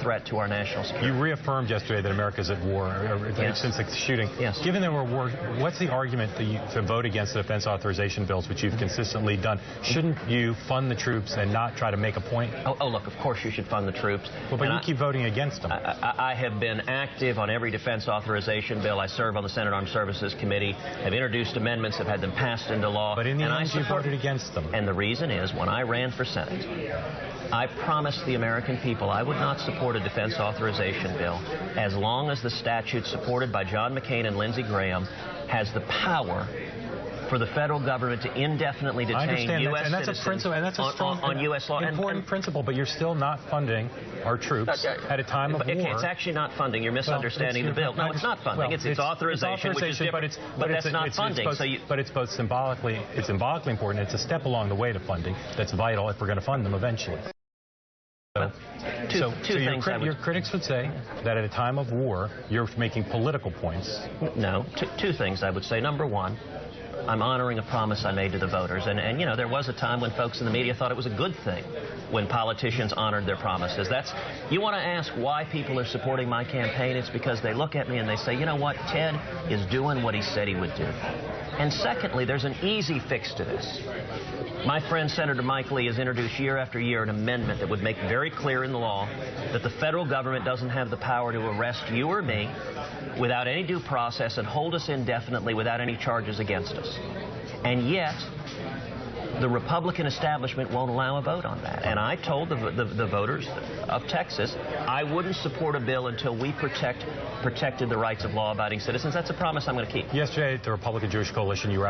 threat to our national security. You reaffirmed yesterday that America's at war since the shooting. Yes. Given that we're at war, what's the argument to vote against the defense authorization bills, which you've consistently done? Shouldn't you fund the troops and not try to make a point? Oh, look, of course you should fund the troops. Well, but you keep voting against them. I have been active on every defense authorization bill. I serve on the Senate Armed Services Committee, have introduced amendments, have had them passed into law. But in the end, you voted against them. And the reason is, when I ran for Senate, I promised the American people I would not support a defense authorization bill as long as the statute supported by John McCain and Lindsey Graham has the power for the federal government to indefinitely detain U.S. citizens on U.S. law. Important principle, but you're still not funding our troops at a time of war. It's actually not funding. You're misunderstanding the bill. No, it's not funding. It's authorization, which is different, but that's not funding. But it's both symbolically important. It's a step along the way to funding that's vital if we're going to fund them eventually. So your critics would say that at a time of war, you're making political points. No. Two things I would say. Number one, I'm honoring a promise I made to the voters. And you know, there was a time when folks in the media thought it was a good thing when politicians honored their promises. You want to ask why people are supporting my campaign? It's because they look at me and they say, you know what, Ted is doing what he said he would do. And secondly, there's an easy fix to this. My friend Senator Mike Lee has introduced year after year an amendment that would make very clear in the law that the federal government doesn't have the power to arrest you or me without any due process and hold us indefinitely without any charges against us. And yet, the Republican establishment won't allow a vote on that. And I told the voters of Texas I wouldn't support a bill until we protected the rights of law-abiding citizens. That's a promise I'm going to keep. Yesterday, at the Republican Jewish Coalition, you were